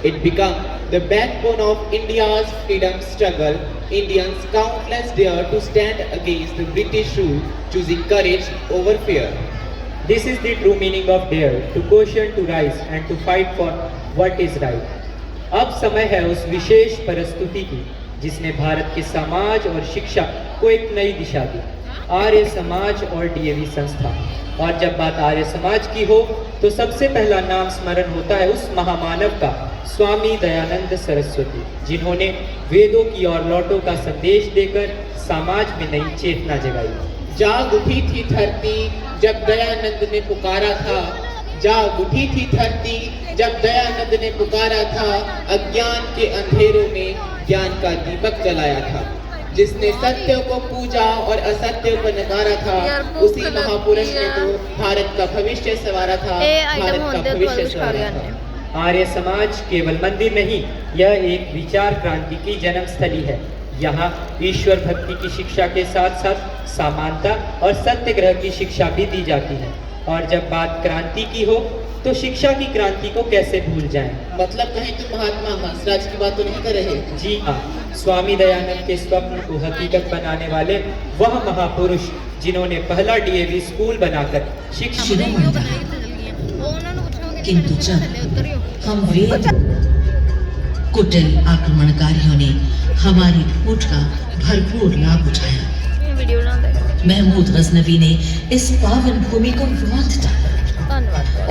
It became the backbone of India's freedom struggle. Indians countless dared to stand against the British rule, choosing courage over fear. This is the true meaning of dare, to caution, to rise and to fight for what is right. अब समय है उस विशेष प्रस्तुति की जिसने भारत के समाज और शिक्षा को एक नई दिशा दी, आर्य समाज और डीएवी संस्था। और जब बात आर्य समाज की हो तो सबसे पहला नाम स्मरण होता है उस महामानव का, स्वामी दयानंद सरस्वती, जिन्होंने वेदों की और लौटों का संदेश देकर समाज में नई चेतना जगाई। जाग उठी थी धरती जब दयानंद ने पुकारा था, जाग उठी थी धरती जब दयानंद ने पुकारा था, अज्ञान के अंधेरों में ज्ञान का दीपक जलाया था। जिसने सत्य को पूजा और असत्य को नकारा था, उसी महापुरुष ने तो भारत का भविष्य संवारा था, भारत का भविष्य संवारा था। आर्य समाज केवल मंदिर नहीं, यह एक विचार क्रांति की जन्मस्थली है। यहाँ ईश्वर भक्ति की शिक्षा के साथ साथ समानता और सत्याग्रह की शिक्षा भी दी जाती है। और जब बात क्रांति की हो तो शिक्षा की क्रांति को कैसे भूल जाएं? मतलब कहीं तो महात्मा हंसराज की बात तो नहीं कर रहे? जी हाँ, स्वामी दयानंद के स्वप्न को हकीकत बनाने वाले वह महापुरुष जिन्होंने पहला डीएवी स्कूल बनाकर शिक्षा। किंतु जब हम वेद कुटिल आक्रमणकारियों ने हमारी फूट का भरपूर लाभ उठाया, महमूद गजनवी ने इस पावन भूमि को लौट डाला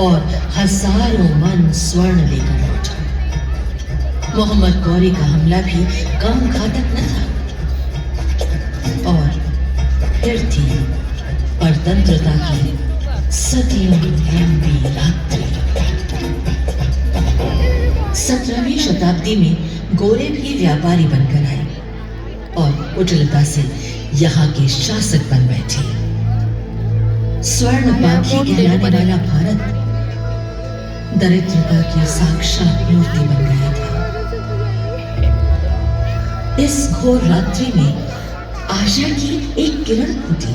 और हजारों मन स्वर्ण लेकर लौटा। मोहम्मद गौरी का हमला भी कम घातक न था। और फिर थी परतंत्रता की सदियों लंबी रात्रि। 17वीं शताब्दी में गोरे भी व्यापारी बनकर आए और कुटिलता से यहाँ के शासक बन बैठे। स्वर्ण पाखी कहलाने वाला भारत दरिद्रता की साक्षात मूर्ति बन गया था। इस घोर रात्रि में आशा की एक किरण फूटी।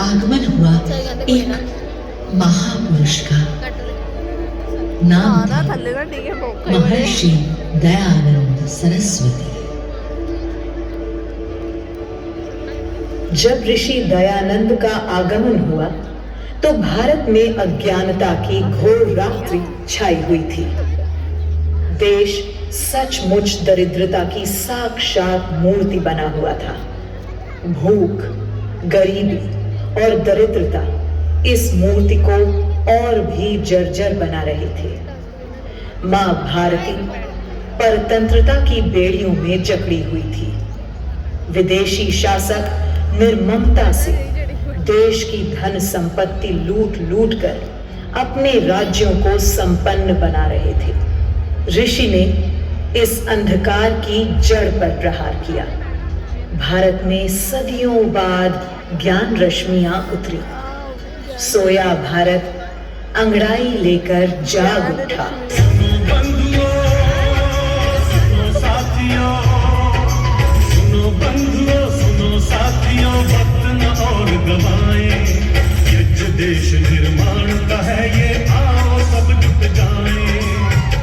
आगमन हुआ एक महापुरुष का, नाम था महर्षि दयानंद सरस्वती। जब ऋषि दयानंद का आगमन हुआ तो भारत में अज्ञानता की घोर रात्रि छाई हुई थी। देश सचमुच दरिद्रता की साक्षात मूर्ति बना हुआ था। भूख, गरीबी और दरिद्रता इस मूर्ति को और भी जर्जर बना रहे थे। मां भारती परतंत्रता की बेड़ियों में जकड़ी हुई थी। विदेशी शासक निर्ममता से देश की धन संपत्ति लूट लूट कर अपने राज्यों को संपन्न बना रहे थे। ऋषि ने इस अंधकार की जड़ पर प्रहार किया। भारत में सदियों बाद ज्ञान रश्मियां उतरी। सोया भारत अंगड़ाई लेकर जाग उठा। साथियों वक्त न और गवाएं, ये जो देश निर्माण का है ये आओ सब जुट जाएं।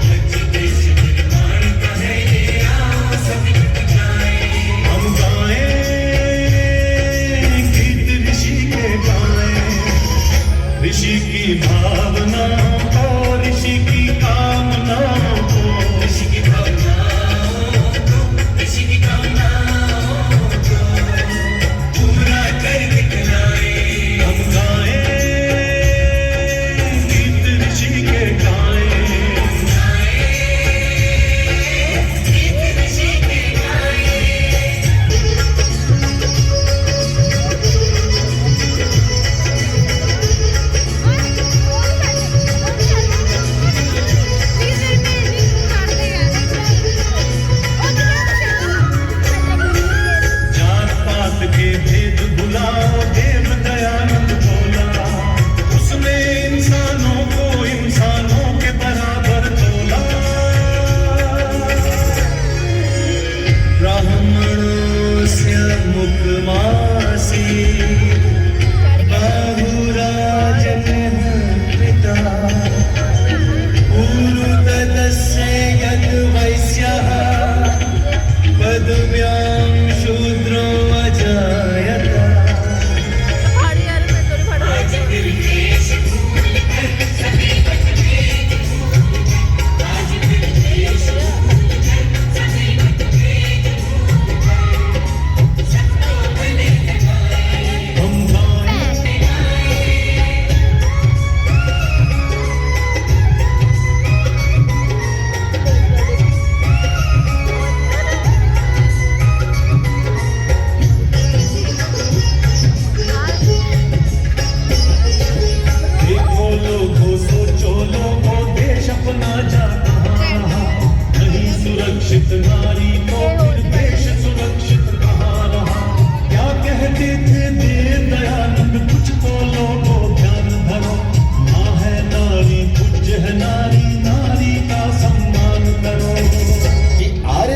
ये जो देश निर्माण का है ये आओ सब जुट जाएं। हम गाएं गीत ऋषि के गाएं, ऋषि की भावना और ऋषि की कामना को, ऋषि की भावना ऋषि की कामना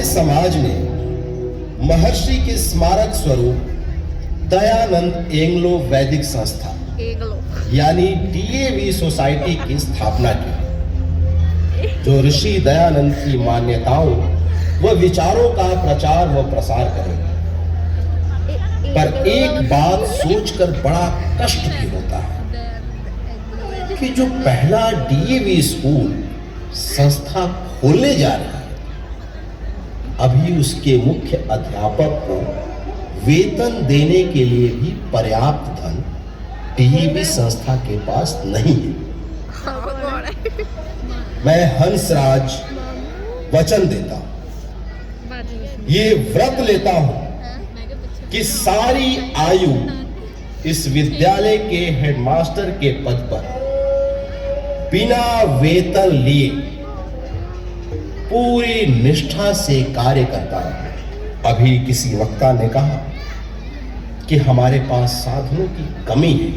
समाज ने महर्षि के स्मारक स्वरूप दयानंद एंग्लो वैदिक संस्था यानी DAV सोसाइटी की स्थापना की, जो ऋषि दयानंद की मान्यताओं व विचारों का प्रचार व प्रसार करेगी। पर एक बात सोचकर बड़ा कष्ट भी होता है कि जो पहला DAV स्कूल संस्था खोलने जा रही है, अभी उसके मुख्य अध्यापक को वेतन देने के लिए भी पर्याप्त धन DAV संस्था के पास नहीं है। मैं हंसराज वचन देता हूं, ये व्रत लेता हूं कि सारी आयु इस विद्यालय के हेडमास्टर के पद पर बिना वेतन लिए पूरी निष्ठा से कार्य करता हूं। अभी किसी वक्ता ने कहा कि हमारे पास साधनों की कमी है।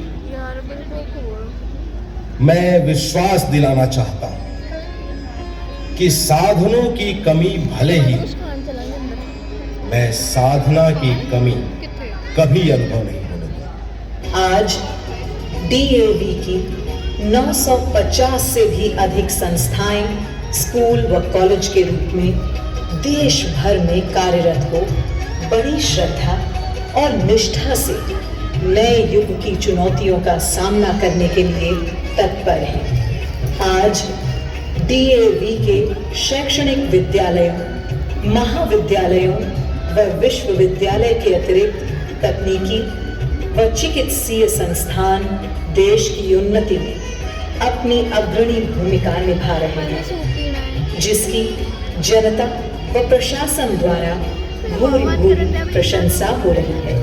मैं विश्वास दिलाना चाहता हूं कि साधनों की कमी भले ही, मैं साधना की कमी कभी अनुभव नहीं होने दूंगा। आज DAV की 950 से भी अधिक संस्थाएं स्कूल व कॉलेज के रूप में देश भर में कार्यरत हो बड़ी श्रद्धा और निष्ठा से नए युग की चुनौतियों का सामना करने के लिए तत्पर हैं। आज DAV के शैक्षणिक विद्यालयों, महाविद्यालयों व विश्वविद्यालय के अतिरिक्त तकनीकी व चिकित्सीय संस्थान देश की उन्नति में अपनी अग्रणी भूमिका निभा रहे हैं, जिसकी जनता व प्रशासन द्वारा भूरी भूरी प्रशंसा हो रही है।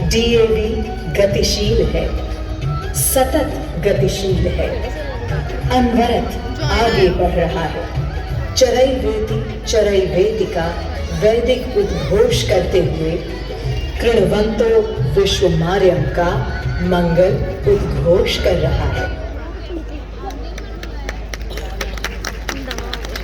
DAV गतिशील है, सतत गतिशील है, अनवरत आगे बढ़ रहा है। चरई वेति का वैदिक उद्घोष करते हुए कृणवंतो विश्वमार्यम का मंगल उद्घोष कर रहा है।